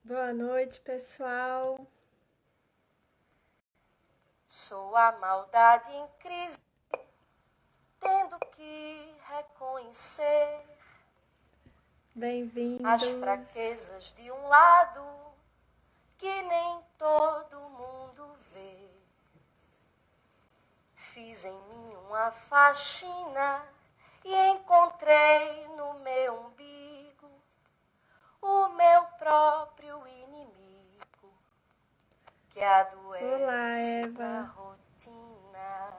Boa noite, pessoal. Sou a maldade em crise, tendo que reconhecer as Bem-vindos. fraquezas de um lado que nem todo mundo vê. Fiz em mim uma faxina e encontrei no meu umbigo o meu próprio inimigo, que Olá, adoece Eva. na rotina.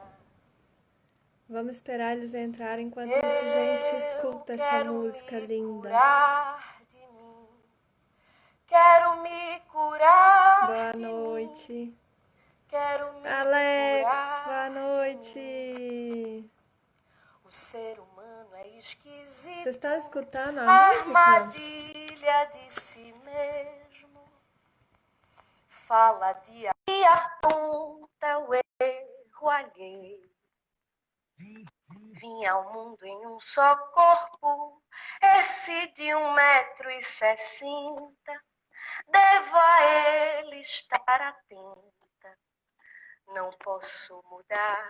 Vamos esperar eles entrarem enquanto isso a gente escuta essa Quero música me linda. curar de mim. Quero me curar Boa de mim. noite. Quero me Alex, curar boa de mim. noite. O ser humano é esquisito. Vocês estão escutando a música? Armadilha de si mesmo. Fala de e aponta o erro alheio. Vim ao mundo em um só corpo, esse de 1,60 m. Devo a ele estar atenta. Não posso mudar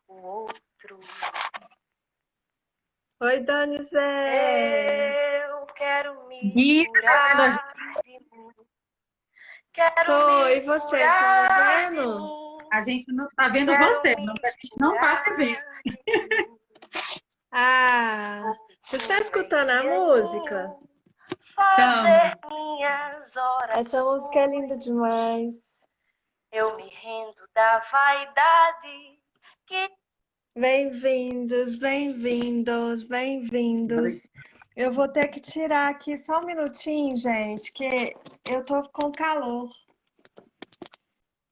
o outro. Oi, Donizete. Eu quero me Gui, tá vendo a gente? curar de mim. Quero Tô, me e você, tá me curar de vendo? mim. A gente não tá vendo Quero você, me não, a gente não tá se vendo. curar de mim. Ah, você está escutando a música? Fazer minhas Essa música é linda orações. demais. Eu me rendo da vaidade que Bem-vindos, bem-vindos, bem-vindos. Eu vou ter que tirar aqui só um minutinho, gente, que eu tô com calor.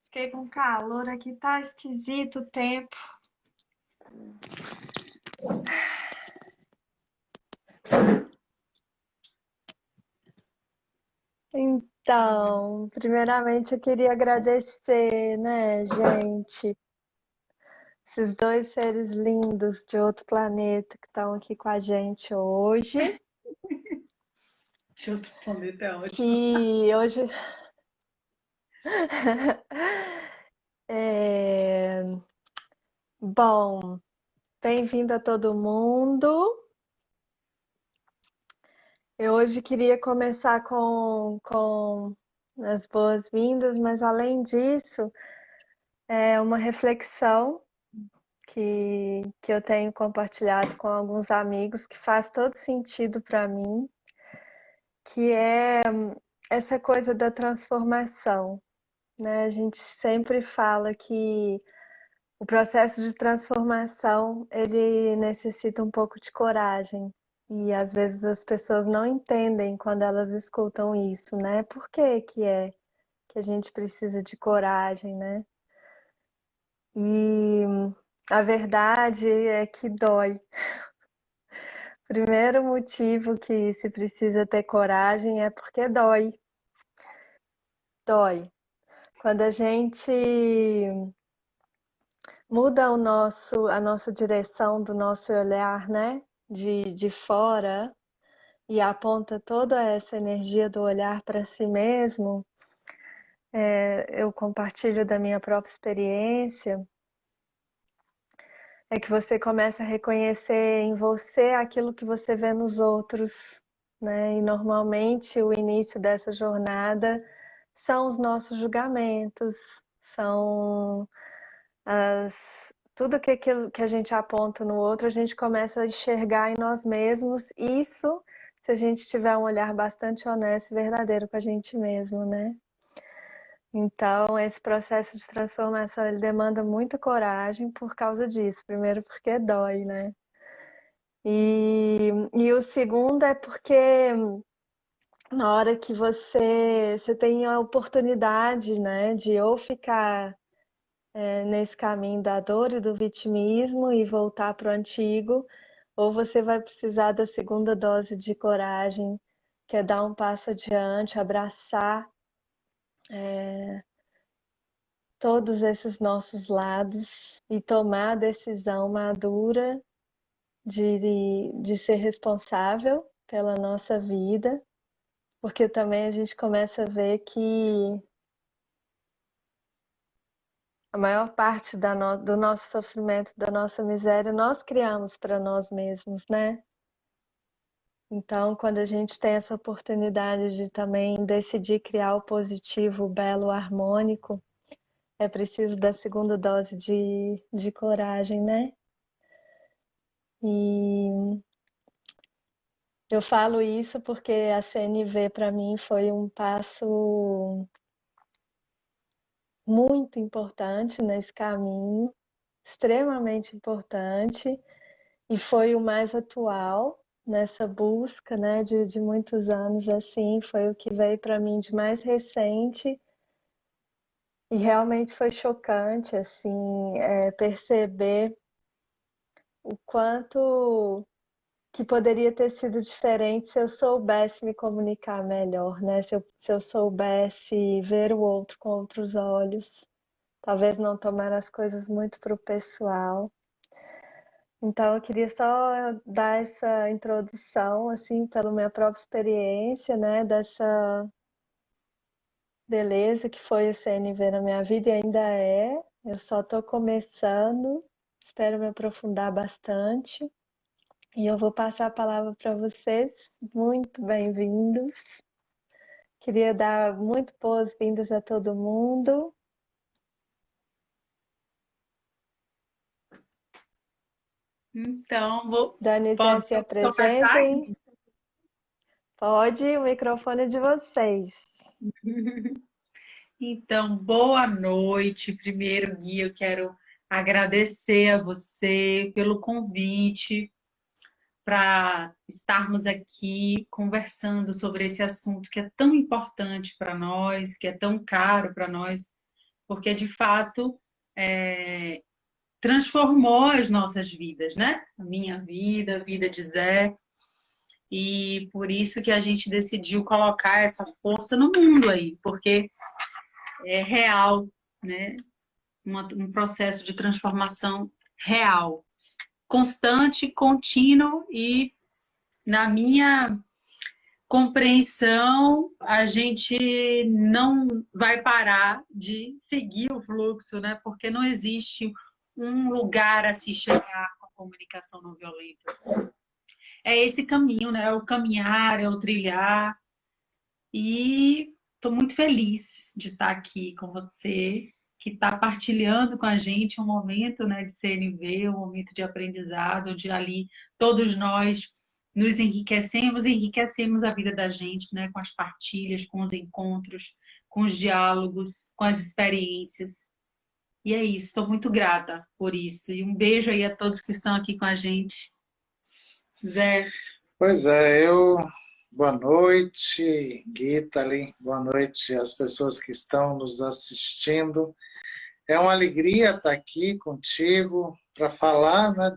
Fiquei com calor aqui, tá esquisito o tempo. Então, primeiramente eu queria agradecer, né, gente, esses dois seres lindos de outro planeta que estão aqui com a gente hoje. De outro planeta é ótimo. Que hoje bom, bem-vindo a todo mundo. Eu hoje queria começar com as boas-vindas, mas além disso, é uma reflexão que eu tenho compartilhado com alguns amigos que faz todo sentido para mim, que é essa coisa da transformação, né? A gente sempre fala que o processo de transformação, ele necessita um pouco de coragem. E às vezes as pessoas não entendem quando elas escutam isso, né? Por que que é que a gente precisa de coragem, né? E a verdade é que dói. Primeiro motivo que se precisa ter coragem é porque dói. Dói. Quando a gente muda a nossa direção do nosso olhar, né? De fora e aponta toda essa energia do olhar para si mesmo, eu compartilho da minha própria experiência, é que você começa a reconhecer em você aquilo que você vê nos outros, né? E normalmente o início dessa jornada são os nossos julgamentos, são as tudo que aquilo que a gente aponta no outro, a gente começa a enxergar em nós mesmos. Isso, se a gente tiver um olhar bastante honesto e verdadeiro com a gente mesmo, né? Então, esse processo de transformação, ele demanda muita coragem por causa disso. Primeiro porque dói, né? E o segundo é porque na hora que você tem a oportunidade, né, de ou ficar nesse caminho da dor e do vitimismo e voltar para o antigo, ou você vai precisar da segunda dose de coragem, que é dar um passo adiante, abraçar todos esses nossos lados e tomar a decisão madura de ser responsável pela nossa vida porque também a gente começa a ver que a maior parte do nosso sofrimento, da nossa miséria, nós criamos para nós mesmos, né? Então, quando a gente tem essa oportunidade de também decidir criar o positivo, o belo, o harmônico, é preciso da segunda dose de coragem, né? E eu falo isso porque a CNV para mim foi um passo muito importante nesse caminho, extremamente importante, e foi o mais atual nessa busca, né, de muitos anos assim, foi o que veio para mim de mais recente e realmente foi chocante assim, perceber o quanto que poderia ter sido diferente se eu soubesse me comunicar melhor, né? Se eu soubesse ver o outro com outros olhos, talvez não tomar as coisas muito para o pessoal. Então, eu queria só dar essa introdução, assim, pela minha própria experiência, né? Dessa beleza que foi o CNV na minha vida e ainda é. Eu só estou começando, espero me aprofundar bastante. E eu vou passar a palavra para vocês. Muito bem-vindos. Queria dar muito boas-vindas a todo mundo. Então, Dani e Zé, posso se começar? apresentem. Pode, o microfone é de vocês. Então, boa noite. Primeiro, Gui, eu quero agradecer a você pelo convite para estarmos aqui conversando sobre esse assunto que é tão importante para nós, que é tão caro para nós, porque de fato transformou as nossas vidas, né? A minha vida, a vida de Zé. E por isso que a gente decidiu colocar essa força no mundo aí, porque é real, né? Um processo de transformação real, constante, contínuo e, na minha compreensão, a gente não vai parar de seguir o fluxo, né? Porque não existe um lugar a se chegar com a comunicação não violenta. É esse caminho, né? É o caminhar, é o trilhar. E estou muito feliz de estar aqui com você, que está partilhando com a gente um momento, né, de CNV, um momento de aprendizado, onde ali todos nós nos enriquecemos a vida da gente, né, com as partilhas, com os encontros, com os diálogos, com as experiências. E é isso, estou muito grata por isso. E um beijo aí a todos que estão aqui com a gente. Zé. Pois é, boa noite, Guitali, boa noite às pessoas que estão nos assistindo. É uma alegria estar aqui contigo para falar, né,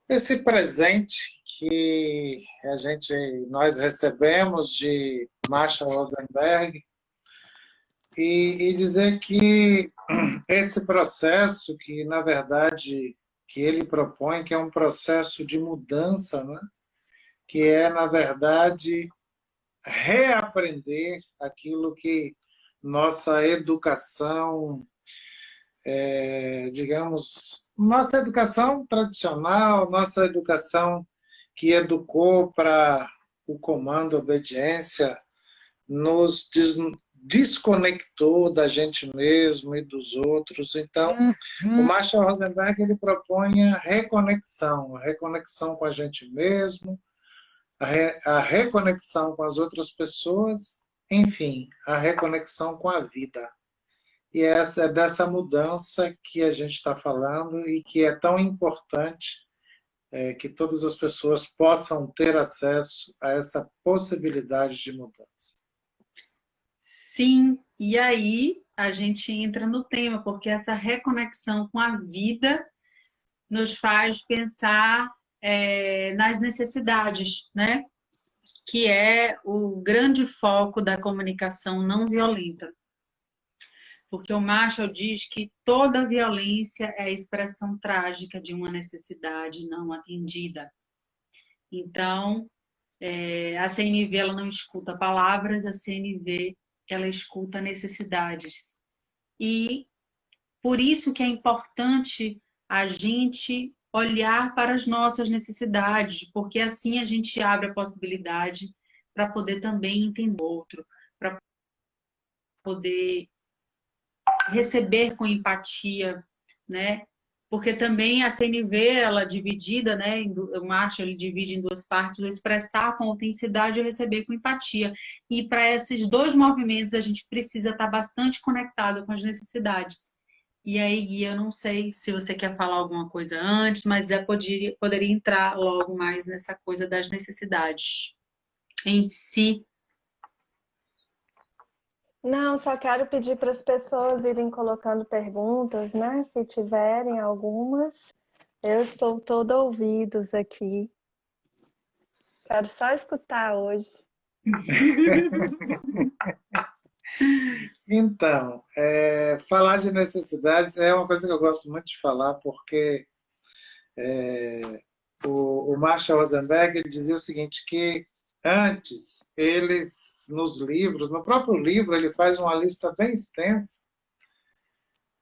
desse presente que nós recebemos de Marshall Rosenberg e dizer que esse processo que, na verdade, que ele propõe, que é um processo de mudança, né? Que é, na verdade, reaprender aquilo que nossa educação, digamos, nossa educação tradicional, nossa educação que educou para o comando, a obediência, nos desconectou da gente mesmo e dos outros. Então, o Marshall Rosenberg ele propõe a reconexão com a gente mesmo, a reconexão com as outras pessoas, enfim, a reconexão com a vida. E essa é dessa mudança que a gente está falando e que é tão importante que todas as pessoas possam ter acesso a essa possibilidade de mudança. Sim, e aí a gente entra no tema, porque essa reconexão com a vida nos faz pensar nas necessidades, né? Que é o grande foco da comunicação não violenta. Porque o Marshall diz que toda violência é a expressão trágica de uma necessidade não atendida. Então, A CNV ela não escuta palavras, a CNV ela escuta necessidades. E por isso que é importante a gente olhar para as nossas necessidades, porque assim a gente abre a possibilidade para poder também entender o outro, para poder receber com empatia, né? Porque também a CNV, ela é dividida, né? O Marshall ele divide em duas partes, o expressar com autenticidade e o receber com empatia. E para esses dois movimentos, a gente precisa estar bastante conectado com as necessidades. E aí, Gui, eu não sei se você quer falar alguma coisa antes, mas poderia entrar logo mais nessa coisa das necessidades em si. Não, só quero pedir para as pessoas irem colocando perguntas, né? Se tiverem algumas, eu estou todo ouvidos aqui. Quero só escutar hoje. Então, falar de necessidades é uma coisa que eu gosto muito de falar, porque o Marshall Rosenberg ele dizia o seguinte, que antes, eles, nos livros, no próprio livro, ele faz uma lista bem extensa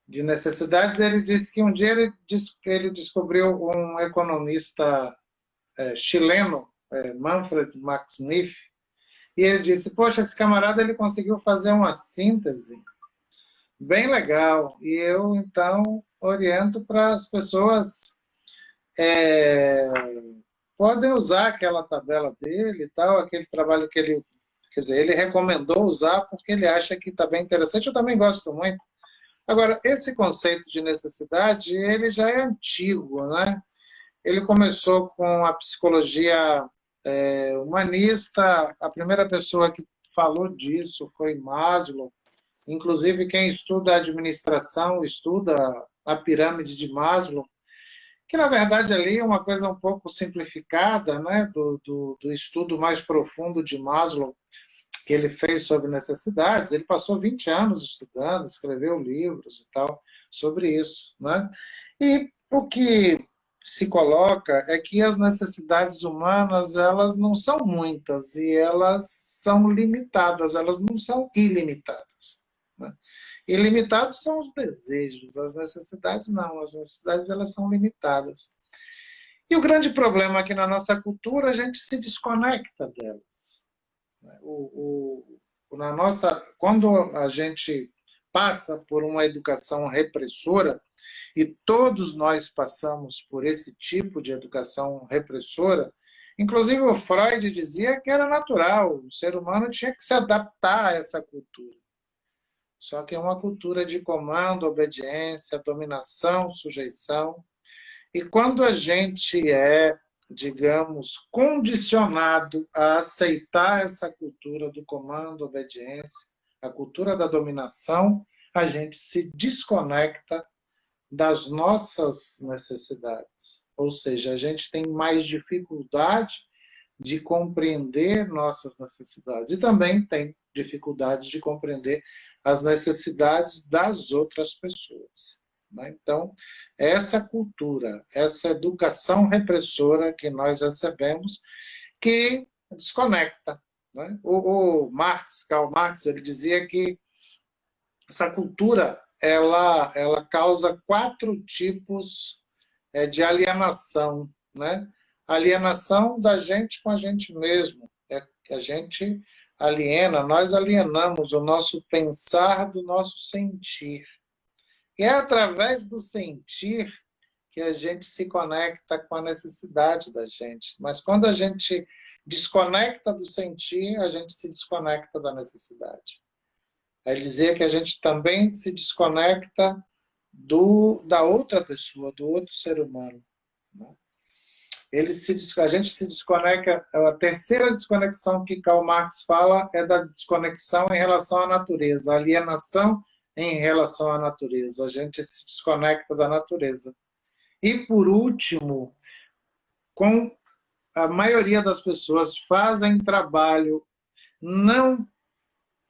de necessidades. Ele disse que um dia ele descobriu um economista chileno, Manfred Max Neff, e ele disse, poxa, esse camarada ele conseguiu fazer uma síntese bem legal. E eu, então, oriento para as pessoas podem usar aquela tabela dele e tal, aquele trabalho que ele, quer dizer, ele recomendou usar porque ele acha que está bem interessante. Eu também gosto muito. Agora, esse conceito de necessidade, ele já é antigo, né? Ele começou com a psicologia humanista. A primeira pessoa que falou disso foi Maslow. Inclusive, quem estuda administração estuda a pirâmide de Maslow, que, na verdade, ali é uma coisa um pouco simplificada, né, do estudo mais profundo de Maslow, que ele fez sobre necessidades. Ele passou 20 anos estudando, escreveu livros e tal sobre isso, né? E o que se coloca é que as necessidades humanas, elas não são muitas e elas são limitadas, elas não são ilimitadas, né? Ilimitados são os desejos, as necessidades não, as necessidades elas são limitadas. E o grande problema é que na nossa cultura a gente se desconecta delas. Quando a gente passa por uma educação repressora, e todos nós passamos por esse tipo de educação repressora, inclusive o Freud dizia que era natural, o ser humano tinha que se adaptar a essa cultura. Só que é uma cultura de comando, obediência, dominação, sujeição. E quando a gente digamos, condicionado a aceitar essa cultura do comando, obediência, a cultura da dominação, a gente se desconecta das nossas necessidades. Ou seja, a gente tem mais dificuldade de compreender nossas necessidades. E também tem dificuldade de compreender as necessidades das outras pessoas. Então, essa cultura, essa educação repressora que nós recebemos, que desconecta. O Karl Marx, ele dizia que essa cultura ela causa 4 tipos de alienação, né? Alienação da gente com a gente mesmo. A gente aliena, nós alienamos o nosso pensar do nosso sentir. E é através do sentir que a gente se conecta com a necessidade da gente. Mas quando a gente desconecta do sentir, a gente se desconecta da necessidade. Ele dizia que a gente também se desconecta da outra pessoa, do outro ser humano. A gente se desconecta. A terceira desconexão que Karl Marx fala é da desconexão em relação à natureza, a alienação em relação à natureza. A gente se desconecta da natureza. E, por último, com a maioria das pessoas fazem trabalho, não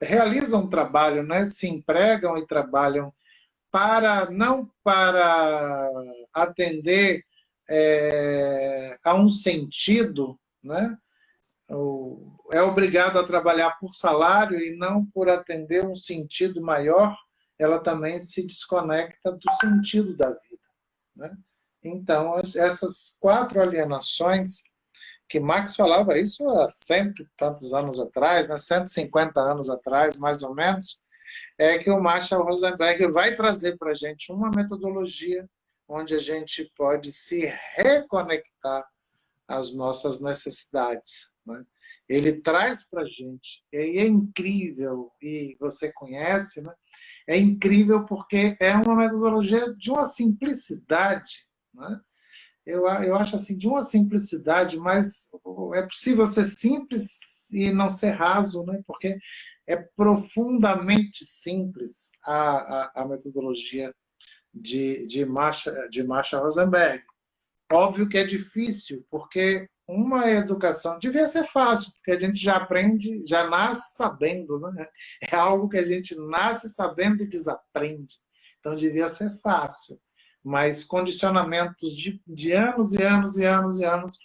realizam trabalho, né? Se empregam e trabalham não para atender a um sentido, né? é obrigado a trabalhar por salário e não por atender um sentido maior, ela também se desconecta do sentido da vida, né? Então, essas 4 alienações, que Marx falava isso há cento e tantos anos atrás, né? 150 anos atrás, mais ou menos, é que o Marshall Rosenberg vai trazer para a gente uma metodologia onde a gente pode se reconectar às nossas necessidades, né? Ele traz para a gente, e é incrível, e você conhece, né? É incrível porque é uma metodologia de uma simplicidade, né? Eu acho assim, de uma simplicidade, mas é possível ser simples e não ser raso, né? Porque é profundamente simples a metodologia de Marshall Rosenberg. Óbvio que é difícil, porque uma educação devia ser fácil, porque a gente já aprende, já nasce sabendo, né? É algo que a gente nasce sabendo e desaprende. Então devia ser fácil. Mas condicionamentos de anos e anos e anos e anos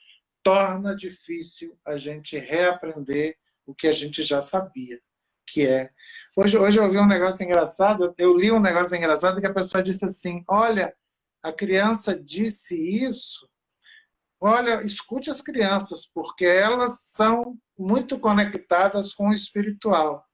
torna difícil a gente reaprender o que a gente já sabia, que é... Hoje eu ouvi um negócio engraçado, eu li um negócio engraçado que a pessoa disse assim, olha, a criança disse isso, olha, escute as crianças, porque elas são muito conectadas com o espiritual.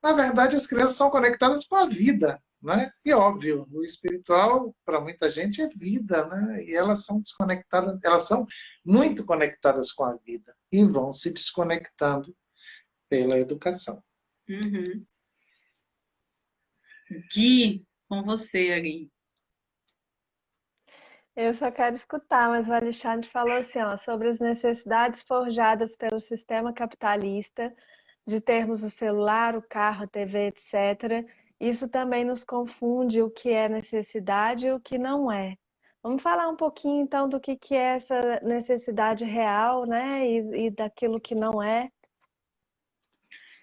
Na verdade, as crianças são conectadas com a vida, né? E óbvio, o espiritual, para muita gente, é vida, né? E elas são desconectadas, elas são muito conectadas com a vida e vão se desconectando pela educação. Uhum. Gui, com você, Ari. Eu só quero escutar, mas o Alexandre falou assim, ó, sobre as necessidades forjadas pelo sistema capitalista de termos o celular, o carro, a TV, etc. Isso também nos confunde o que é necessidade e o que não é. Vamos falar um pouquinho, então, do que é essa necessidade real, né? E daquilo que não é.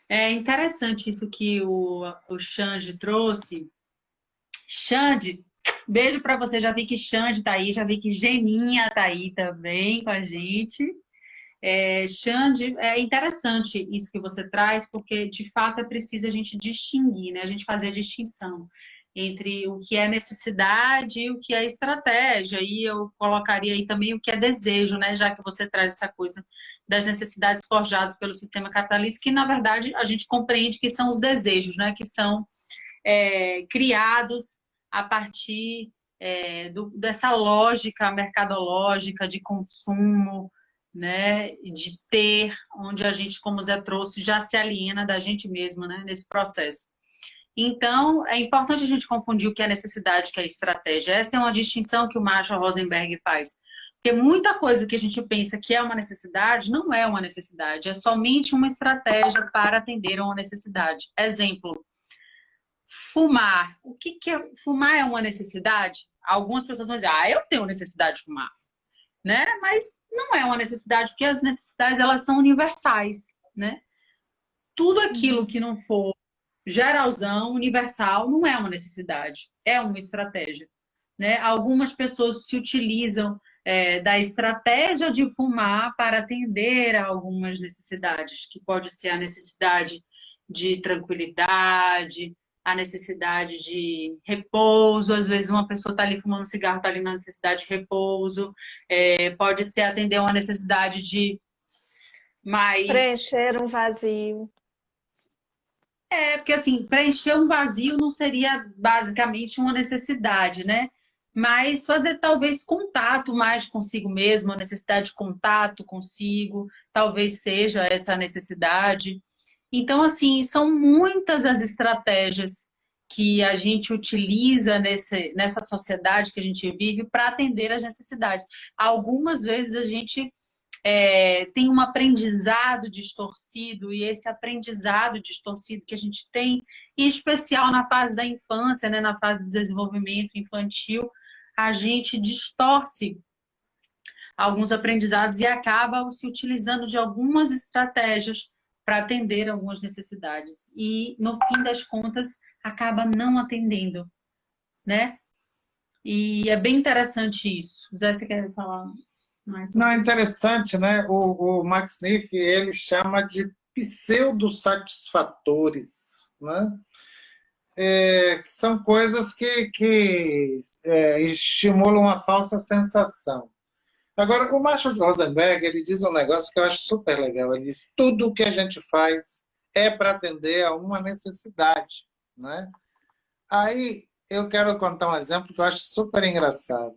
É interessante isso que o Xande trouxe. Xande, beijo para você. Já vi que Xande tá aí, já vi que Geninha tá aí também com a gente. Xande, é interessante isso que você traz, porque de fato é preciso a gente distinguir, né? A gente fazer a distinção entre o que é necessidade e o que é estratégia. E eu colocaria aí também o que é desejo, né? Já que você traz essa coisa das necessidades forjadas pelo sistema capitalista, que na verdade a gente compreende que são os desejos, né? Que são criados a partir dessa lógica mercadológica de consumo, né, de ter, onde a gente, como o Zé trouxe, já se aliena da gente mesmo, né, nesse processo. Então, é importante a gente confundir o que é necessidade e o que é estratégia. Essa é uma distinção que o Marshall Rosenberg faz. Porque muita coisa que a gente pensa que é uma necessidade, não é uma necessidade, é somente uma estratégia para atender a uma necessidade. Exemplo, fumar. O que é fumar? É uma necessidade? Algumas pessoas vão dizer, eu tenho necessidade de fumar, né? Mas não é uma necessidade, porque as necessidades, elas são universais, né? Tudo aquilo que não for geralzão, universal, não é uma necessidade, é uma estratégia, né? Algumas pessoas se utilizam da estratégia de fumar para atender a algumas necessidades, que pode ser a necessidade de tranquilidade, a necessidade de repouso. Às vezes uma pessoa está ali fumando cigarro, está ali na necessidade de repouso, pode ser atender uma necessidade de mais... Preencher um vazio. Porque assim, preencher um vazio não seria basicamente uma necessidade, né? Mas fazer talvez contato mais consigo mesmo, a necessidade de contato consigo, talvez seja essa necessidade. Então, assim, são muitas as estratégias que a gente utiliza nessa sociedade que a gente vive para atender às necessidades. Algumas vezes a gente tem um aprendizado distorcido, e esse aprendizado distorcido que a gente tem, em especial na fase da infância, né, na fase do desenvolvimento infantil, a gente distorce alguns aprendizados e acaba se utilizando de algumas estratégias para atender algumas necessidades. E, no fim das contas, acaba não atendendo, né? E é bem interessante isso. Zé, você quer falar Não, é interessante, né? O Max Neff, ele chama de pseudo-satisfatores, né? Que são coisas que estimulam a falsa sensação. Agora, o Marshall Rosenberg, ele diz um negócio que eu acho super legal. Ele diz, tudo o que a gente faz é para atender a uma necessidade, né? Aí, eu quero contar um exemplo que eu acho super engraçado.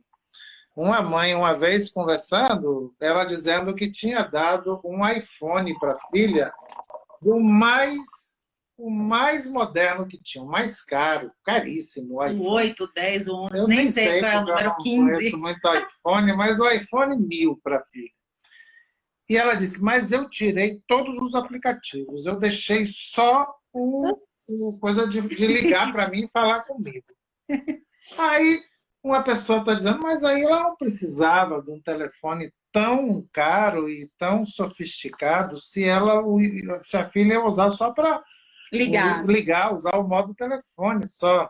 Uma mãe, uma vez conversando, ela dizendo que tinha dado um iPhone para a filha, o mais moderno que tinha, o mais caro, caríssimo. O 8, 10, o 11, eu nem sei qual é o porque eu número não 15. conheço muito iPhone, mas o iPhone 1000 para a filha. E ela disse, mas eu tirei todos os aplicativos, eu deixei só o coisa de ligar para mim e falar comigo. Aí uma pessoa está dizendo, mas aí ela não precisava de um telefone tão caro e tão sofisticado se a filha ia usar só para ligar, usar o modo telefone só.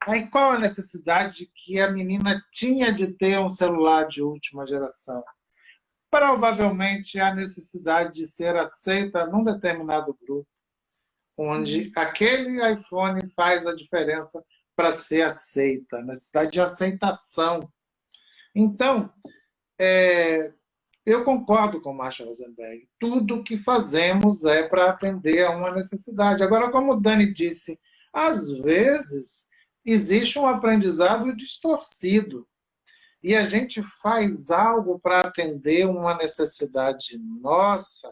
Aí qual a necessidade que a menina tinha de ter um celular de última geração? Provavelmente a necessidade de ser aceita num determinado grupo, onde aquele iPhone faz a diferença para ser aceita, a necessidade de aceitação. Então, eu concordo com o Marshall Rosenberg. Tudo que fazemos é para atender a uma necessidade. Agora, como o Dani disse, às vezes existe um aprendizado distorcido e a gente faz algo para atender uma necessidade nossa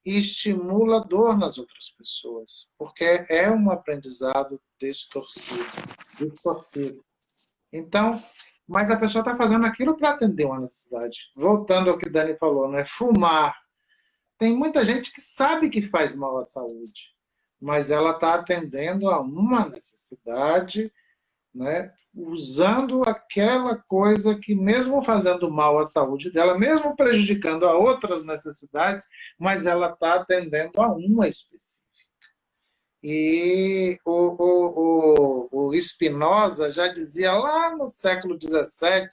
e estimula dor nas outras pessoas, porque é um aprendizado distorcido. Então, mas a pessoa está fazendo aquilo para atender uma necessidade. Voltando ao que o Dani falou, né? Fumar. Tem muita gente que sabe que faz mal à saúde, mas ela está atendendo a uma necessidade, né? Usando aquela coisa que, mesmo fazendo mal à saúde dela, mesmo prejudicando a outras necessidades, mas ela está atendendo a uma específica. E o Spinoza já dizia lá no século XVII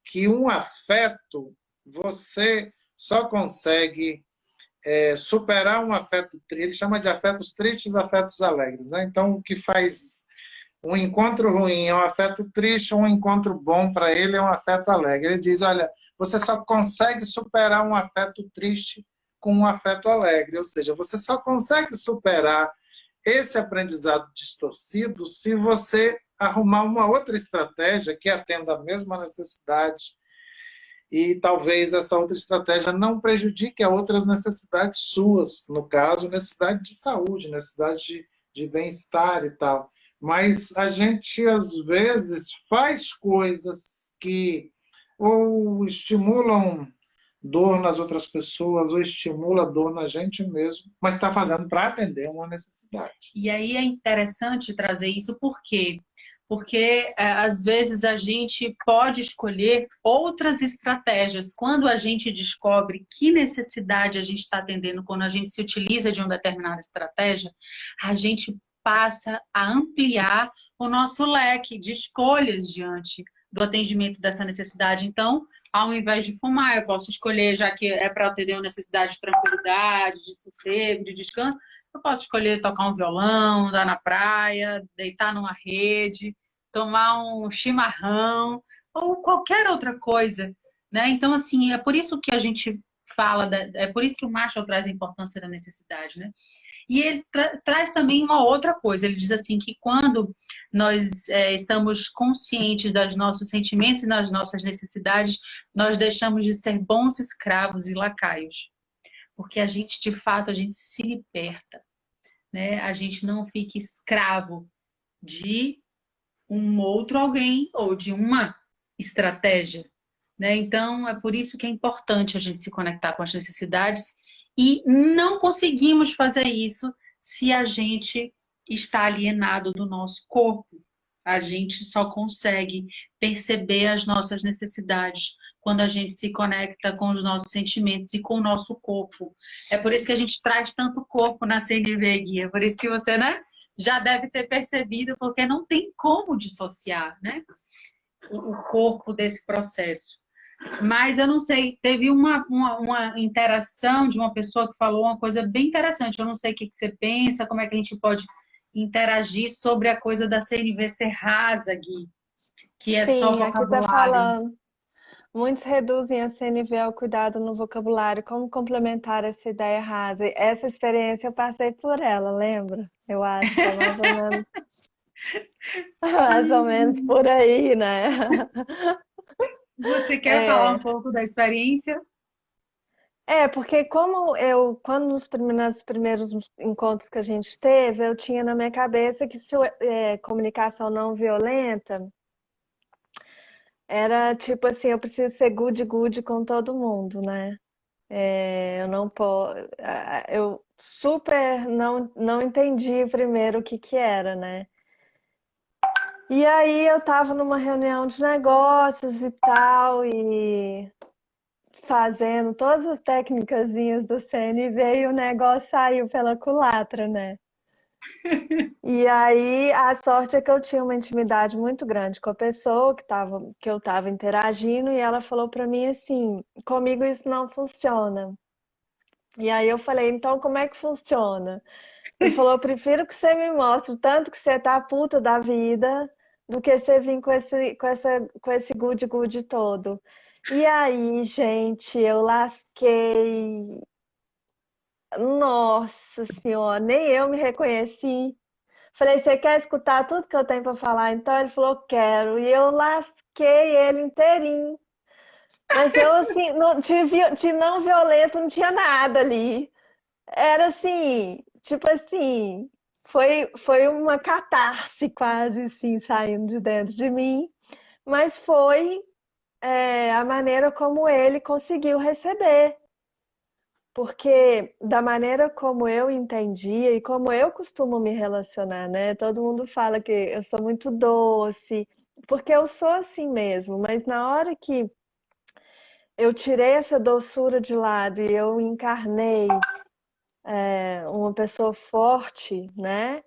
que um afeto, você só consegue superar um afeto triste, ele chama de afetos tristes, afetos alegres, né? Então, o que faz um encontro ruim é um afeto triste, um encontro bom para ele é um afeto alegre. Ele diz, olha, você só consegue superar um afeto triste com um afeto alegre, ou seja, você só consegue superar esse aprendizado distorcido se você arrumar uma outra estratégia que atenda a mesma necessidade e talvez essa outra estratégia não prejudique a outras necessidades suas, no caso, necessidade de saúde, necessidade de bem-estar e tal. Mas a gente, às vezes, faz coisas que ou estimulam dor nas outras pessoas, ou estimula dor na gente mesmo, mas está fazendo para atender uma necessidade. E aí é interessante trazer isso, por quê? Porque, às vezes, a gente pode escolher outras estratégias. Quando a gente descobre que necessidade a gente está atendendo, quando a gente se utiliza de uma determinada estratégia, a gente passa a ampliar o nosso leque de escolhas diante do atendimento dessa necessidade. Então, ao invés de fumar, eu posso escolher, já que é para atender uma necessidade de tranquilidade, de sossego, de descanso, eu posso escolher tocar um violão, andar na praia, deitar numa rede, tomar um chimarrão ou qualquer outra coisa, né? Então, assim, é por isso que a gente fala, é por isso que o Marshall traz a importância da necessidade, né? E ele traz também uma outra coisa. Ele diz assim que quando nós estamos conscientes dos nossos sentimentos e das nossas necessidades, nós deixamos de ser bons escravos e lacaios. Porque a gente, de fato, a gente se liberta, né? A gente não fica escravo de um outro alguém ou de uma estratégia, né? Então, é por isso que é importante a gente se conectar com as necessidades. E não conseguimos fazer isso se a gente está alienado do nosso corpo. A gente só consegue perceber as nossas necessidades quando a gente se conecta com os nossos sentimentos e com o nosso corpo. É por isso que a gente traz tanto corpo na CNV Guia. É por isso que você, né, já deve ter percebido, porque não tem como dissociar, né, o corpo desse processo. Mas eu não sei, teve uma interação de uma pessoa que falou uma coisa bem interessante. Eu não sei o que você pensa, como é que a gente pode interagir sobre a coisa da CNV ser rasa, Gui, que é só Sim, aqui está vocabulário. falando. Muitos reduzem a CNV ao cuidado no vocabulário. Como complementar essa ideia rasa? Essa experiência eu passei por ela, lembra? Eu acho que é mais ou menos, mais ou menos por aí, né? Você quer falar um É, pouco da experiência? porque quando nos primeiros encontros que a gente teve, eu tinha na minha cabeça que comunicação não violenta era tipo assim, eu preciso ser good com todo mundo, né? Eu não posso, eu super não entendi primeiro o que que era, né? E aí eu tava numa reunião de negócios e tal, e fazendo todas as técnicazinhas do CNV e o negócio saiu pela culatra, né? E aí a sorte é que eu tinha uma intimidade muito grande com a pessoa que eu tava interagindo e ela falou pra mim assim, comigo isso não funciona. E aí eu falei, então como é que funciona? Você falou, eu prefiro que você me mostre o tanto que você tá puta da vida do que você vir com esse good todo. E aí, gente, eu lasquei. Nossa senhora, nem eu me reconheci. Falei, você quer escutar tudo que eu tenho para falar? Então ele falou, quero. E eu lasquei ele inteirinho. Mas eu, assim, de não violento, não tinha nada ali. Era assim, tipo assim, foi uma catarse quase assim, saindo de dentro de mim, mas foi a maneira como ele conseguiu receber, porque da maneira como eu entendia e como eu costumo me relacionar, né? Todo mundo fala que eu sou muito doce, porque eu sou assim mesmo, mas na hora que eu tirei essa doçura de lado e eu encarnei uma pessoa forte, né?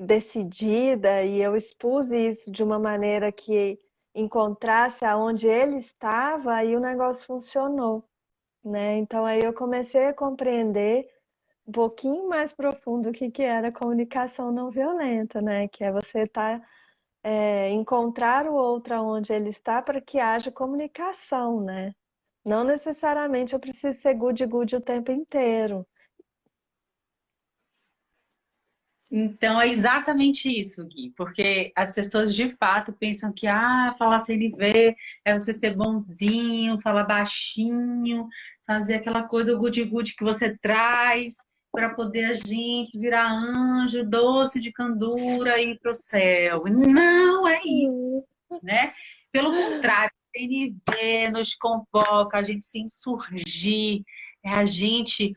Decidida, e eu expus isso de uma maneira que encontrasse aonde ele estava, aí o negócio funcionou, né? Então aí eu comecei a compreender um pouquinho mais profundo o que que era comunicação não violenta, né? Que é você encontrar o outro onde ele está para que haja comunicação, né? Não necessariamente eu preciso ser good o tempo inteiro. Então, é exatamente isso, Gui, porque as pessoas de fato pensam que falar CNV é você ser bonzinho, falar baixinho, fazer aquela coisa good que você traz para poder a gente virar anjo, doce de candura e ir para o céu. Não é isso, né? Pelo contrário, a CNV nos convoca a gente se insurgir, é a gente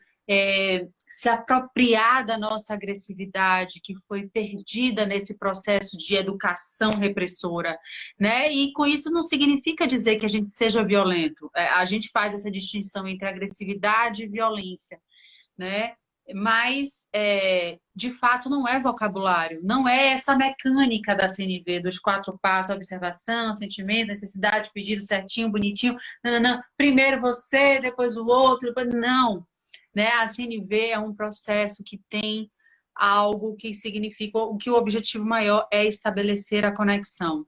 se apropriar da nossa agressividade que foi perdida nesse processo de educação repressora, né? E com isso não significa dizer que a gente seja violento. A gente faz essa distinção entre agressividade e violência, né? Mas, de fato, não é vocabulário, não é essa mecânica da CNV, dos 4 passos, observação, sentimento, necessidade, pedido certinho, bonitinho, não. Primeiro você, depois o outro, depois... Não, né? A CNV é um processo que tem algo que significa que o objetivo maior é estabelecer a conexão.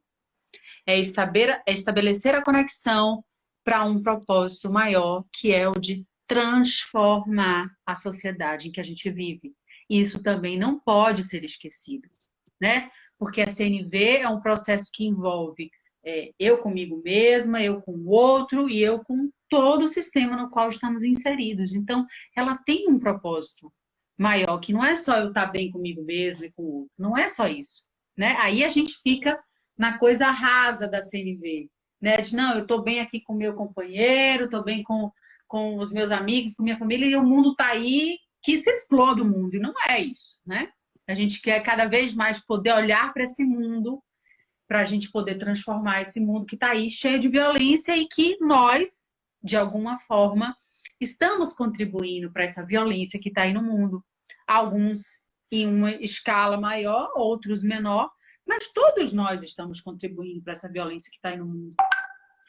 Estabelecer a conexão para um propósito maior, que é o de transformar a sociedade em que a gente vive. E isso também não pode ser esquecido, né? Porque a CNV é um processo que envolve eu comigo mesma, eu com o outro e eu com todo o sistema no qual estamos inseridos. Então, ela tem um propósito maior, que não é só eu estar bem comigo mesma e com o outro, não é só isso, né? Aí a gente fica na coisa rasa da CNV, né? De não, eu estou bem aqui com o meu companheiro, estou bem com os meus amigos, com minha família, e o mundo está aí que se exploda o mundo, e não é isso, né? A gente quer cada vez mais poder olhar para esse mundo, para a gente poder transformar esse mundo que está aí cheio de violência e que nós, de alguma forma, estamos contribuindo para essa violência que está aí no mundo. Alguns em uma escala maior, outros menor, mas todos nós estamos contribuindo para essa violência que está aí no mundo.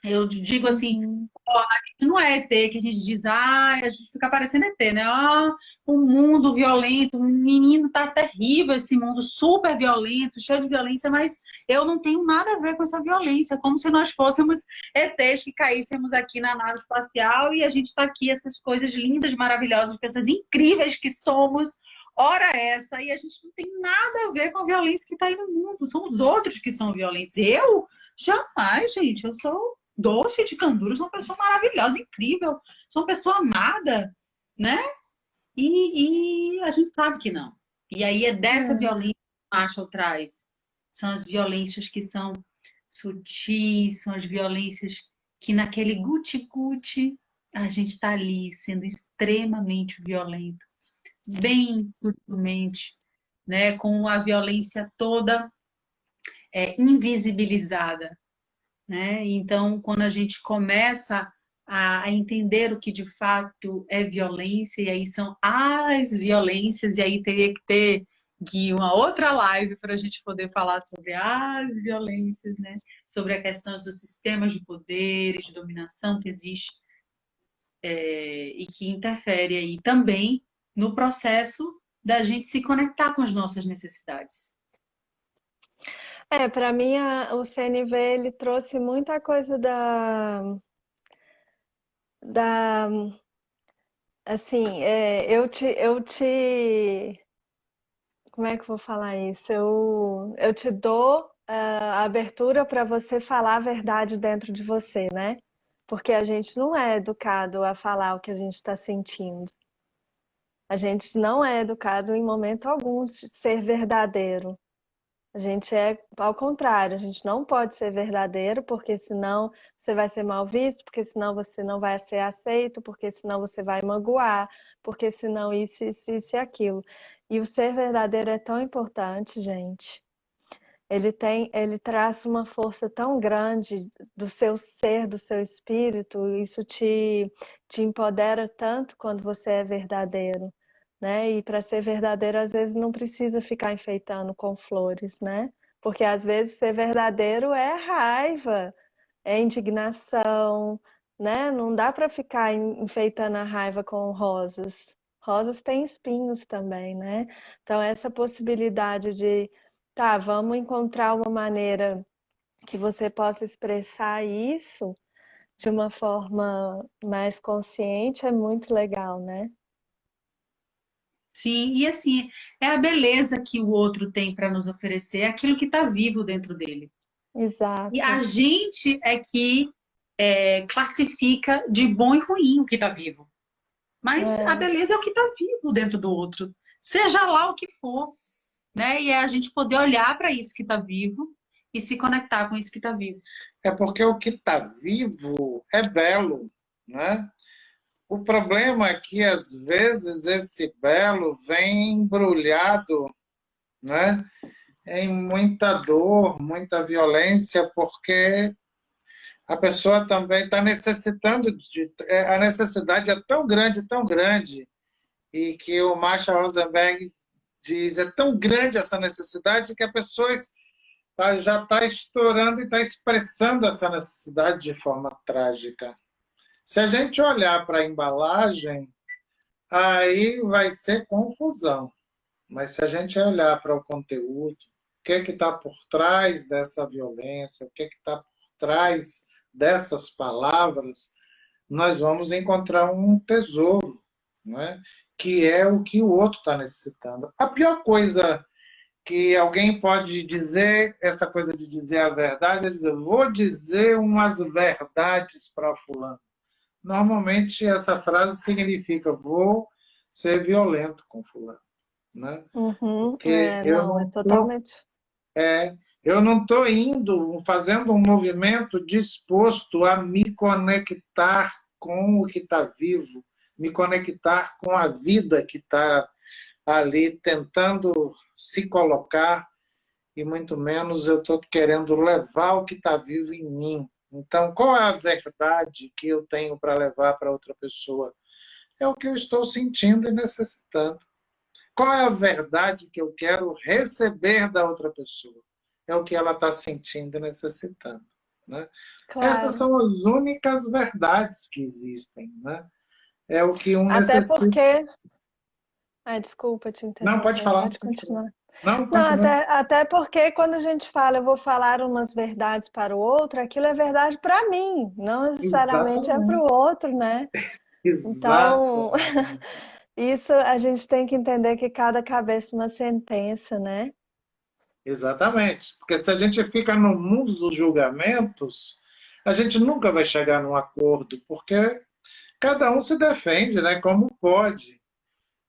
Eu digo assim, Uhum. ó, a gente não é ET, que a gente diz, a gente fica parecendo ET, né? Ah, um mundo violento, um menino tá terrível esse mundo, super violento, cheio de violência, mas eu não tenho nada a ver com essa violência, como se nós fôssemos ETs que caíssemos aqui na nave espacial e a gente tá aqui, essas coisas lindas, maravilhosas, pessoas incríveis que somos, ora essa, e a gente não tem nada a ver com a violência que está aí no mundo, são os outros que são violentos. Eu? Jamais, gente, eu sou doce de candura, sou uma pessoa maravilhosa, incrível, sou uma pessoa amada, né? E a gente sabe que não. E aí é dessa É, violência que o Marshall traz. São as violências que são sutis, são as violências que naquele guti-guti a gente está ali sendo extremamente violento, bem sutilmente, né? Com a violência toda invisibilizada, né? Então, quando a gente começa a entender o que de fato é violência, e aí são as violências, e aí teria que ter, Gui, uma outra live para a gente poder falar sobre as violências, né? Sobre a questão dos sistemas de poder, de dominação que existe e que interfere aí também no processo da gente se conectar com as nossas necessidades. para mim o CNV ele trouxe muita coisa da assim, como é que eu vou falar isso? Eu te dou a abertura para você falar a verdade dentro de você, né? Porque a gente não é educado a falar o que a gente está sentindo. A gente não é educado em momento algum de ser verdadeiro. A gente é ao contrário, a gente não pode ser verdadeiro, porque senão você vai ser mal visto, porque senão você não vai ser aceito, porque senão você vai magoar, porque senão isso e aquilo. E o ser verdadeiro é tão importante, gente. Ele traz uma força tão grande do seu ser, do seu espírito, isso te empodera tanto quando você é verdadeiro, né? E para ser verdadeiro, às vezes não precisa ficar enfeitando com flores, né? Porque às vezes ser verdadeiro é raiva, é indignação, né? Não dá para ficar enfeitando a raiva com rosas. Rosas têm espinhos também, né? Então essa possibilidade de tá, vamos encontrar uma maneira que você possa expressar isso de uma forma mais consciente é muito legal, né? Sim, e assim, é a beleza que o outro tem para nos oferecer, é aquilo que está vivo dentro dele. E a Exato. gente é que classifica de bom e ruim o que está vivo. Mas a É. beleza é o que está vivo dentro do outro, seja lá o que for, né? E é a gente poder olhar para isso que está vivo e se conectar com isso que está vivo. É porque o que está vivo é belo, né? O problema é que, às vezes, esse belo vem embrulhado, né, em muita dor, muita violência, porque a pessoa também está necessitando de. A necessidade é tão grande, e que o Marshall Rosenberg diz, é tão grande essa necessidade que a pessoa já está estourando e está expressando essa necessidade de forma trágica. Se a gente olhar para a embalagem, aí vai ser confusão. Mas se a gente olhar para o conteúdo, o que é que está por trás dessa violência, o que é que está por trás dessas palavras, nós vamos encontrar um tesouro, né? Que é o que o outro está necessitando. A pior coisa que alguém pode dizer, essa coisa de dizer a verdade, é dizer, vou dizer umas verdades para fulano. Normalmente essa frase significa, vou ser violento com fulano, né? Uhum. Porque Não, é totalmente. eu não estou indo, fazendo um movimento disposto a me conectar com o que está vivo, me conectar com a vida que está ali tentando se colocar, e muito menos eu estou querendo levar o que está vivo em mim. Então, qual é a verdade que eu tenho para levar para outra pessoa? É o que eu estou sentindo e necessitando. Qual é a verdade que eu quero receber da outra pessoa? É o que ela está sentindo e necessitando. né? Essas Claro. são as únicas verdades que existem, né? É o que um Até necessita. porque. Ai, desculpa te Não, pode interromper, falar, pode pode falar. continuar. Não, Não, continua. até porque quando a gente fala, eu vou falar umas verdades para o outro, aquilo é verdade para mim, não necessariamente é para Exatamente. o outro, né? Então, Exatamente. isso a gente tem que entender que cada cabeça é uma sentença, né? Exatamente. Porque se a gente fica no mundo dos julgamentos, a gente nunca vai chegar num acordo, porque cada um se defende, né, como pode.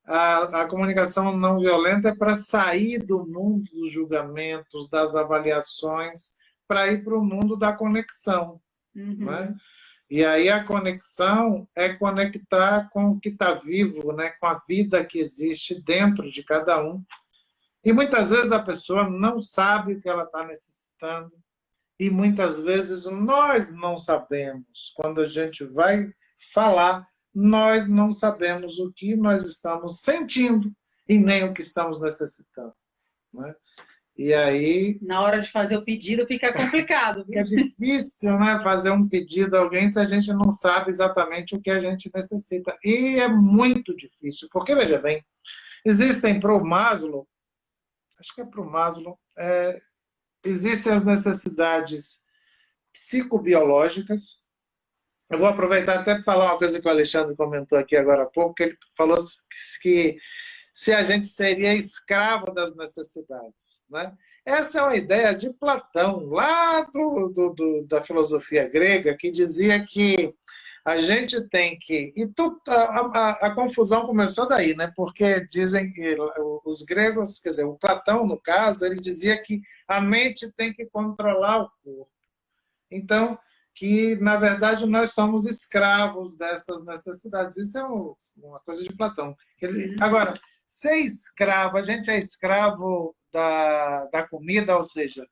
A comunicação não violenta é para sair do mundo dos julgamentos, das avaliações, para ir para o mundo da conexão, né? E aí a conexão é conectar com o que está vivo, né? Com a vida que existe dentro de cada um. E muitas vezes a pessoa não sabe o que ela está necessitando, e muitas vezes nós não sabemos. Quando a gente vai falar, nós não sabemos o que nós estamos sentindo e nem o que estamos necessitando, né? E aí Na hora de fazer o pedido fica complicado, viu? é difícil, né, fazer um pedido a alguém se a gente não sabe exatamente o que a gente necessita. E é muito difícil, porque, veja bem, existem para o Maslow, acho que é para o Maslow, existem as necessidades psicobiológicas. Eu vou aproveitar até para falar uma coisa que o Alexandre comentou aqui agora há pouco, que ele falou que se a gente seria escravo das necessidades, né? Essa é uma ideia de Platão, lá da filosofia grega, que dizia que a gente tem que... E a confusão começou daí, né? Porque dizem que os gregos, quer dizer, o Platão, no caso, ele dizia que a mente tem que controlar o corpo. Então, que, na verdade, nós somos escravos dessas necessidades. Isso é uma coisa de Platão. Agora, ser escravo, a gente é escravo da comida, ou seja,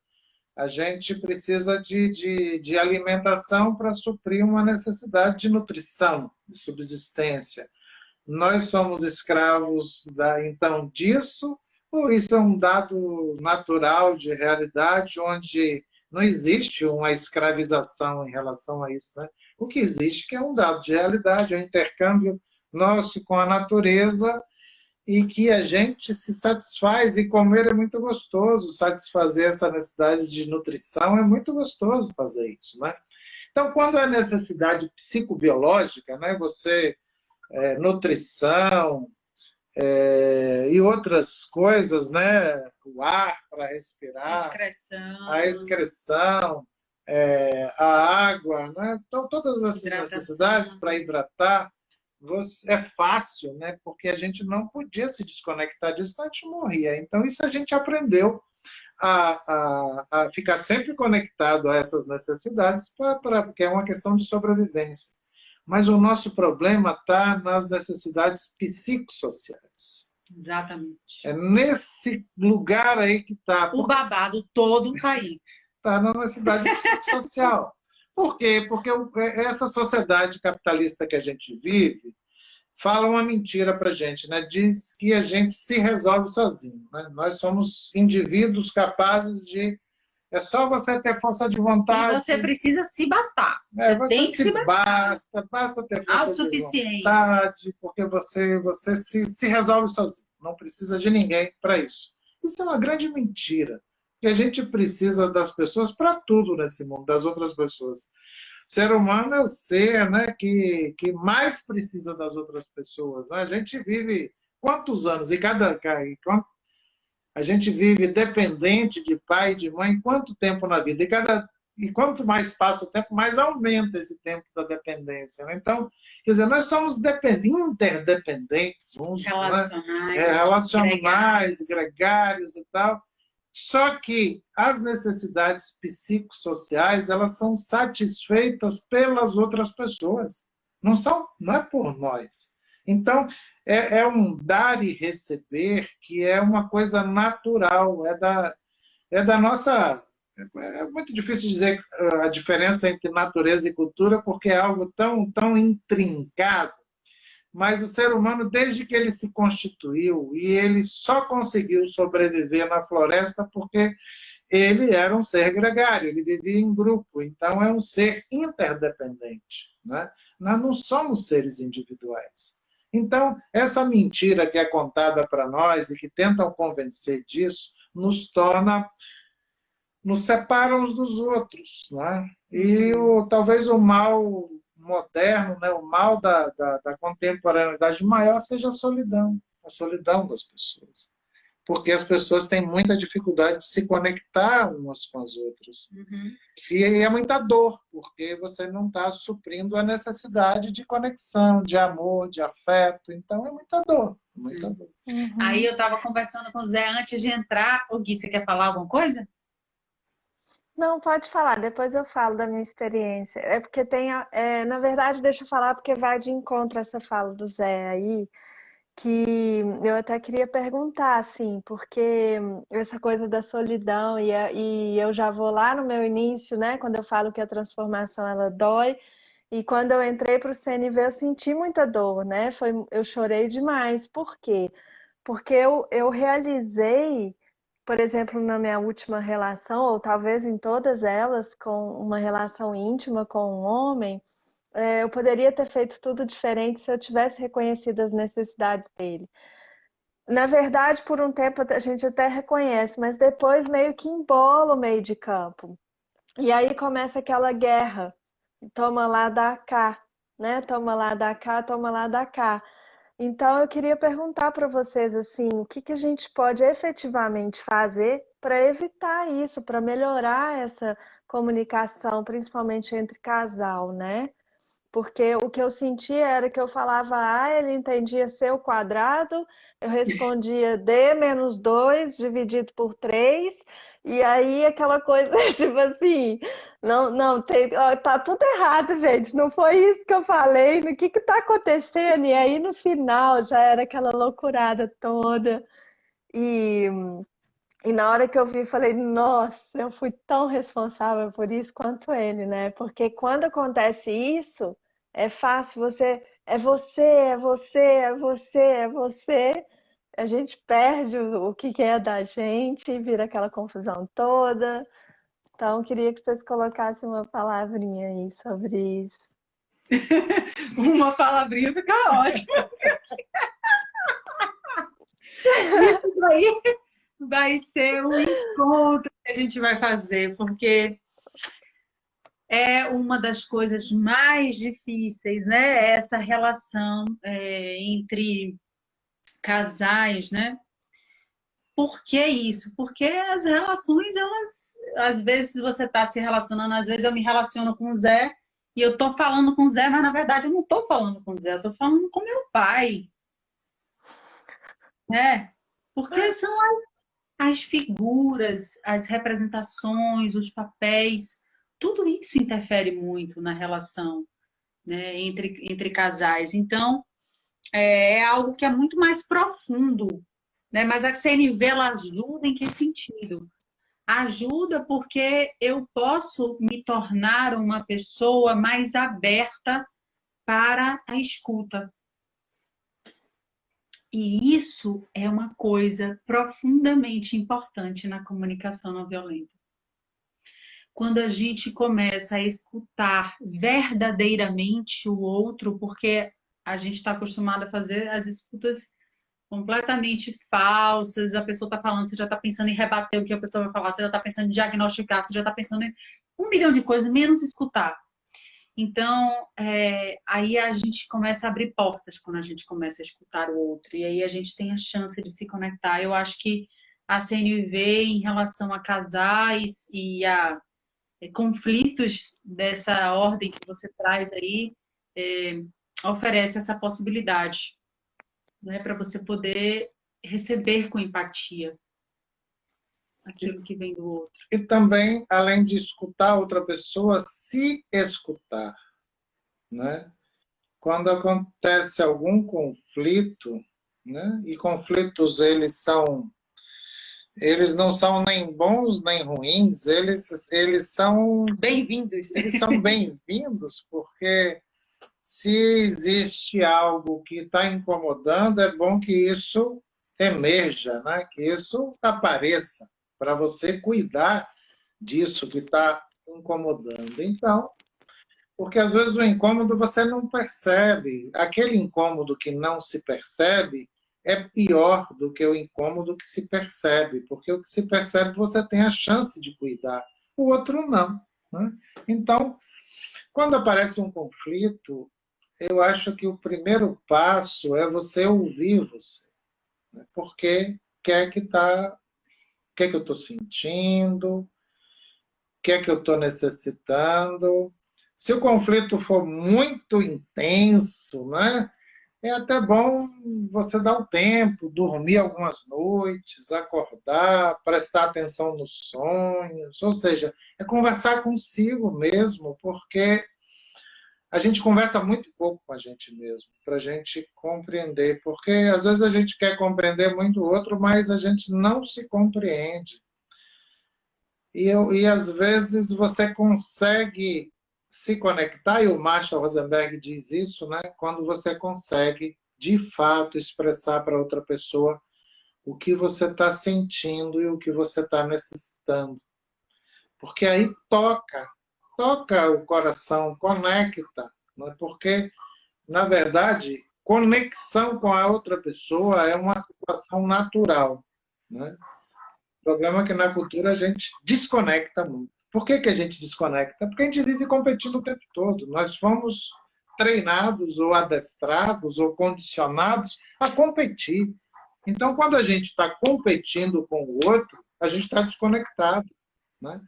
a gente precisa de alimentação para suprir uma necessidade de nutrição, de subsistência. Nós somos escravos, então, disso, ou isso é um dado natural de realidade, onde não existe uma escravização em relação a isso, né? O que existe que é um dado de realidade, é um intercâmbio nosso com a natureza e que a gente se satisfaz, e comer é muito gostoso, satisfazer essa necessidade de nutrição é muito gostoso fazer isso, né? Então, quando é necessidade psicobiológica, né, nutrição, e outras coisas, né? O ar para respirar, a excreção, a água, né? Então, todas essas necessidades para hidratar, é fácil, né? Porque a gente não podia se desconectar disso, a gente morria. Então, isso a gente aprendeu a ficar sempre conectado a essas necessidades, porque é uma questão de sobrevivência. Mas o nosso problema está nas necessidades psicossociais. Exatamente. É nesse lugar aí que está. O babado todo está aí. Está na necessidade psicossocial. Por quê? Porque essa sociedade capitalista que a gente vive fala uma mentira para a gente, né? Diz que a gente se resolve sozinho, né? Nós somos indivíduos capazes de... É só você ter força de vontade. E você precisa se bastar. Você tem que se bastar. Basta ter força de vontade, porque você se resolve sozinho. Não precisa de ninguém para isso. Isso é uma grande mentira. Porque a gente precisa das pessoas para tudo nesse mundo, das outras pessoas. O ser humano é o ser, né, que mais precisa das outras pessoas, né? A gente vive quantos anos? A gente vive dependente de pai e de mãe quanto tempo na vida? E quanto mais passa o tempo, mais aumenta esse tempo da dependência, né? Então, quer dizer, nós somos interdependentes, relacionais, gregários e tal. Só que as necessidades psicossociais, elas são satisfeitas pelas outras pessoas. Não é por nós. Então, é um dar e receber que é uma coisa natural, é da nossa... É muito difícil dizer a diferença entre natureza e cultura, porque é algo tão intrincado. Mas o ser humano, desde que ele se constituiu, e ele só conseguiu sobreviver na floresta porque ele era um ser gregário, ele vivia em grupo, então é um ser interdependente, né? Nós não somos seres individuais. Então, essa mentira que é contada para nós e que tentam convencer disso, nos separa uns dos outros, né? E talvez o mal moderno, né? O mal da contemporaneidade maior seja a solidão das pessoas. Porque as pessoas têm muita dificuldade de se conectar umas com as outras. E é muita dor, porque você não está suprindo a necessidade de conexão, de amor, de afeto. Então é muita dor, muita dor. Aí eu estava conversando com o Zé antes de entrar. Ô Gui, você quer falar alguma coisa? Não, pode falar, depois eu falo da minha experiência. É porque tem, na verdade, deixa eu falar, porque vai de encontro a essa fala do Zé aí, que eu até queria perguntar, assim, porque essa coisa da solidão, e eu já vou lá no meu início, né, quando eu falo que a transformação, ela dói, e quando eu entrei para o CNV, eu senti muita dor, né, eu chorei demais. Por quê? Porque eu realizei, por exemplo, na minha última relação, ou talvez em todas elas, com uma relação íntima com um homem, eu poderia ter feito tudo diferente se eu tivesse reconhecido as necessidades dele. Na verdade, por um tempo a gente até reconhece, mas depois meio que embola o meio de campo. E aí começa aquela guerra. Toma lá, dá cá, né? Toma lá, dá cá, toma lá, dá cá. Então, eu queria perguntar para vocês assim, o que a gente pode efetivamente fazer para evitar isso, para melhorar essa comunicação, principalmente entre casal, né? Porque o que eu sentia era que eu falava A, ele entendia C ao quadrado, eu respondia D menos 2 dividido por 3, e aí aquela coisa, tipo assim, não, ó, tá tudo errado, gente, não foi isso que eu falei, o que tá acontecendo? E aí no final já era aquela loucurada toda, e, e na hora que eu vi, falei, nossa, eu fui tão responsável por isso quanto ele, né? Porque quando acontece isso, é fácil, é você, é você, é você, é você. A gente perde o que é da gente, vira aquela confusão toda. Então, eu queria que vocês colocassem uma palavrinha aí sobre isso. Uma palavrinha fica ótima. Isso aí vai ser um encontro que a gente vai fazer, porque é uma das coisas mais difíceis, né? Essa relação entre casais, né? Por que isso? Porque as relações, elas, às vezes você está se relacionando, às vezes eu me relaciono com o Zé e eu tô falando com o Zé, mas na verdade eu não tô falando com o Zé, eu tô falando com meu pai, né? Porque são as figuras, as representações, os papéis, tudo isso interfere muito na relação, né, entre casais. Então, é algo que é muito mais profundo, né? Mas a CNV, ela ajuda em que sentido? Ajuda porque eu posso me tornar uma pessoa mais aberta para a escuta. E isso é uma coisa profundamente importante na comunicação não violenta. Quando a gente começa a escutar verdadeiramente o outro, porque a gente está acostumado a fazer as escutas completamente falsas, a pessoa está falando, você já está pensando em rebater o que a pessoa vai falar, você já está pensando em diagnosticar, você já está pensando em 1 milhão de coisas, menos escutar. Então, aí a gente começa a abrir portas quando a gente começa a escutar o outro, e aí a gente tem a chance de se conectar. Eu acho que a CNV, em relação a casais e a conflitos dessa ordem que você traz aí, oferece essa possibilidade, né, para você poder receber com empatia aquilo que vem do outro. E também, além de escutar outra pessoa, se escutar, né? Quando acontece algum conflito, né? E conflitos eles não são nem bons nem ruins, eles são bem-vindos. Eles são bem-vindos porque se existe algo que está incomodando, é bom que isso emerja, né? Que isso apareça. para você cuidar disso que está incomodando. Então, porque às vezes o incômodo você não percebe. Aquele incômodo que não se percebe é pior do que o incômodo que se percebe, porque o que se percebe você tem a chance de cuidar, o outro não, né? Então, quando aparece um conflito, eu acho que o primeiro passo é você ouvir você, né? Porque o que é que eu estou sentindo, o que é que eu estou necessitando. Se o conflito for muito intenso, né, é até bom você dar um tempo, dormir algumas noites, acordar, prestar atenção nos sonhos, ou seja, é conversar consigo mesmo, porque a gente conversa muito pouco com a gente mesmo, para a gente compreender, porque às vezes a gente quer compreender muito o outro, mas a gente não se compreende. E às vezes você consegue se conectar, e o Marshall Rosenberg diz isso, né? Quando você consegue, de fato, expressar para outra pessoa o que você está sentindo e o que você está necessitando. Porque aí toca o coração, conecta, né? Porque, na verdade, conexão com a outra pessoa é uma situação natural, né? O problema é que na cultura a gente desconecta muito. Por que que a gente desconecta? Porque a gente vive competindo o tempo todo. Nós fomos treinados ou adestrados ou condicionados a competir. Então, quando a gente está competindo com o outro, a gente está desconectado, né?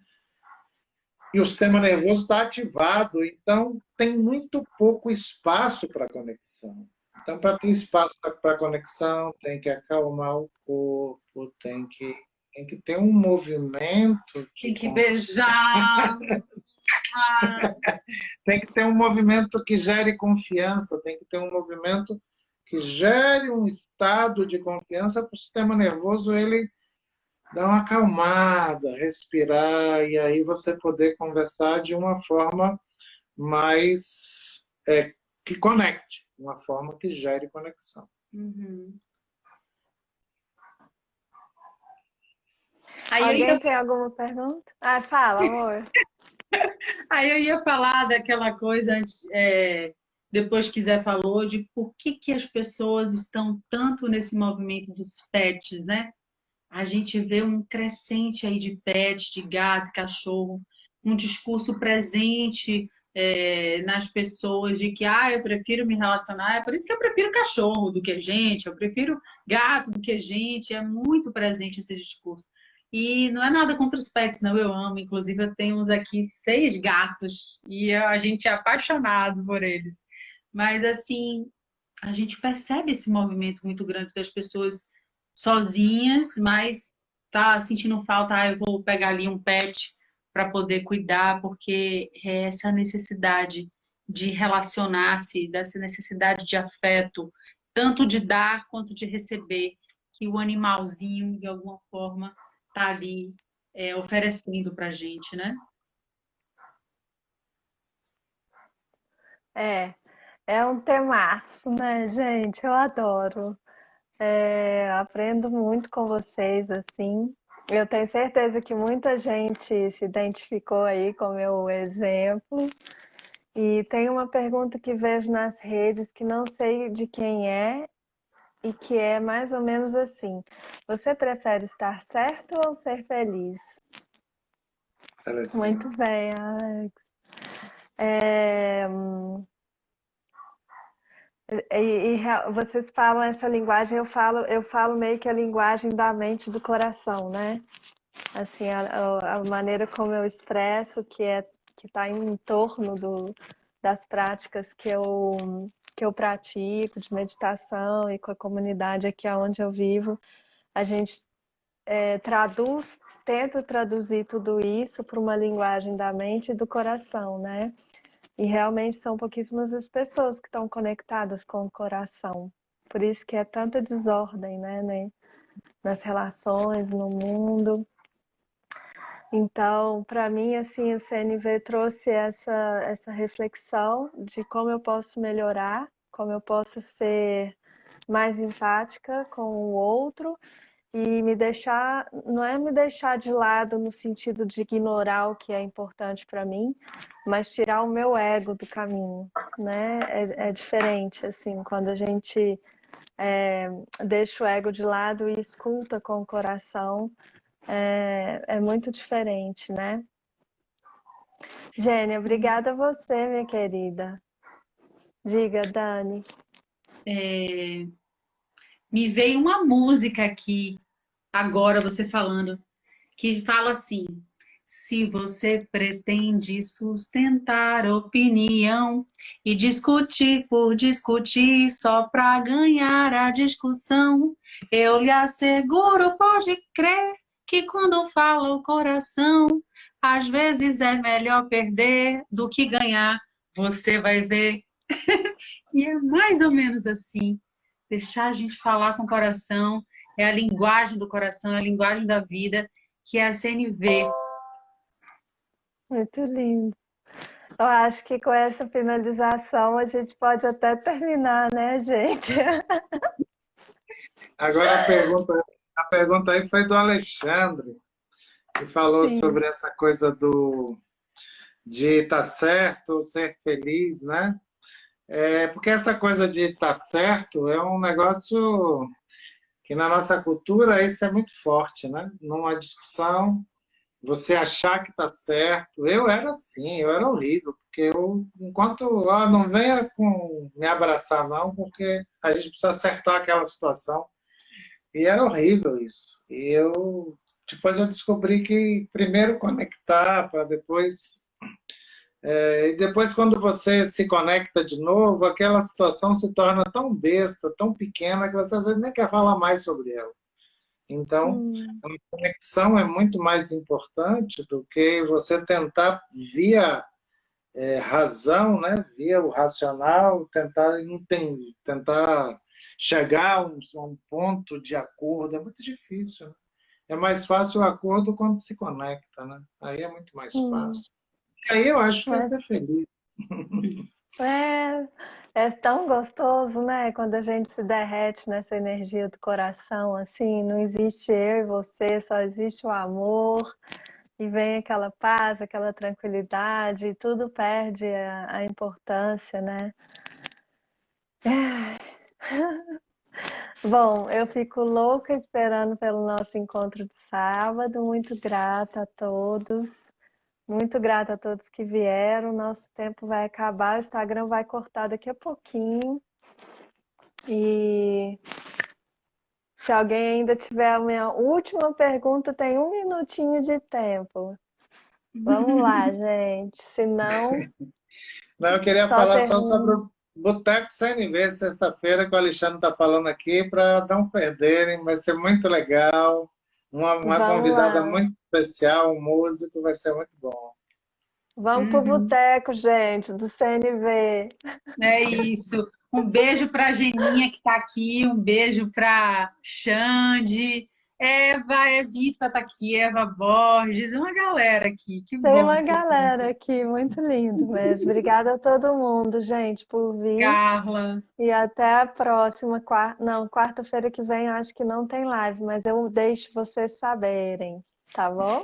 E o sistema nervoso está ativado, então tem muito pouco espaço para conexão. Então, para ter espaço para conexão, tem que acalmar o corpo, tem que ter um movimento. Tem que beijar. Tem que ter um movimento que gere confiança, tem que ter um movimento que gere um estado de confiança para o sistema nervoso ele dar uma acalmada, respirar, e aí você poder conversar de uma forma mais que conecte, uma forma que gere conexão. Uhum. Alguém tem alguma pergunta? Ah, fala, amor. Aí eu ia falar daquela coisa antes, depois que Zé falou, de por que as pessoas estão tanto nesse movimento dos pets, né? A gente vê um crescente aí de pets, de gato, cachorro, um discurso presente nas pessoas de que eu prefiro me relacionar, é por isso que eu prefiro cachorro do que gente, eu prefiro gato do que gente, é muito presente esse discurso. E não é nada contra os pets, não, eu amo. Inclusive, eu tenho uns aqui 6 gatos e a gente é apaixonado por eles. Mas, assim, a gente percebe esse movimento muito grande das pessoas sozinhas, mas tá sentindo falta, eu vou pegar ali um pet para poder cuidar, porque é essa necessidade de relacionar-se, dessa necessidade de afeto, tanto de dar quanto de receber, que o animalzinho, de alguma forma, tá ali oferecendo pra gente, né? É um temaço, né, gente? Eu adoro. Aprendo muito com vocês, assim. Eu tenho certeza que muita gente se identificou aí com o meu exemplo. E tem uma pergunta que vejo nas redes que não sei de quem é e que é mais ou menos assim: você prefere estar certo ou ser feliz? Muito bem, Alex. Vocês falam essa linguagem, eu falo meio que a linguagem da mente e do coração, né? Assim, a maneira como eu expresso que está em torno das práticas que eu pratico de meditação e com a comunidade aqui onde eu vivo, a gente tenta traduzir tudo isso para uma linguagem da mente e do coração, né? E realmente são pouquíssimas as pessoas que estão conectadas com o coração. Por isso que é tanta desordem, né? Nas relações, no mundo. Então, para mim, assim, o CNV trouxe essa reflexão de como eu posso melhorar, como eu posso ser mais empática com o outro e me deixar, não é me deixar de lado no sentido de ignorar o que é importante para mim, mas tirar o meu ego do caminho, né? É diferente, assim, quando a gente deixa o ego de lado e escuta com o coração, é muito diferente, né? Gênia, obrigada a você, minha querida. Diga, Dani. Me veio uma música aqui, agora você falando, que fala assim: se você pretende sustentar opinião e discutir por discutir só para ganhar a discussão, eu lhe asseguro, pode crer, que quando fala o coração, às vezes é melhor perder do que ganhar, você vai ver. E é mais ou menos assim, deixar a gente falar com o coração, é a linguagem do coração, é a linguagem da vida, que é a CNV. Muito lindo. Eu acho que com essa finalização a gente pode até terminar, né, gente? Agora a pergunta aí foi do Alexandre, que falou Sim. sobre essa coisa de estar certo ou ser feliz, né? Porque essa coisa de estar certo é um negócio que na nossa cultura isso é muito forte, né? Numa discussão, você achar que está certo. Eu era assim, eu era horrível, porque não venha me abraçar não, porque a gente precisa acertar aquela situação. E era horrível isso. Depois eu descobri que primeiro conectar para depois e depois, quando você se conecta de novo, aquela situação se torna tão besta, tão pequena, que você às vezes nem quer falar mais sobre ela. Então, a conexão é muito mais importante do que você tentar, via razão, né, via o racional, tentar entender, tentar chegar a um ponto de acordo. É muito difícil, né? É mais fácil o acordo quando se conecta, né? Aí é muito mais fácil. E aí eu acho que é ser feliz. É tão gostoso, né? Quando a gente se derrete nessa energia do coração, assim, não existe eu e você, só existe o amor, e vem aquela paz, aquela tranquilidade, e tudo perde a importância, né? Bom, eu fico louca esperando pelo nosso encontro de sábado. Muito grata a todos. Muito grata a todos que vieram. Nosso tempo vai acabar, o Instagram vai cortar daqui a pouquinho. E se alguém ainda tiver a minha última pergunta, tem 1 minutinho de tempo. Vamos lá, gente. Se não, Não, eu queria só falar só sobre termino. o Boteco CNV, sexta-feira, que o Alexandre está falando aqui, para não perderem, vai ser muito legal. Uma Vamos convidada lá. muito especial, um músico, vai ser muito bom. Vamos pro boteco, gente, do CNV. É isso. Um beijo para a Geninha que está aqui, um beijo para Xande, Eva, Evita está aqui, Eva Borges, uma galera aqui. Que Tem bom uma que vocês estão galera aqui. aqui, muito lindo mesmo. Obrigada a todo mundo, gente, por vir. Carla. E até a próxima. Não, quarta-feira que vem eu acho que não tem live, mas eu deixo vocês saberem, tá bom?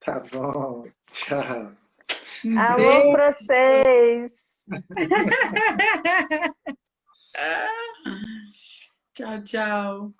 Tá bom. Tchau. Um Amor beijo. pra vocês! Tchau, tchau.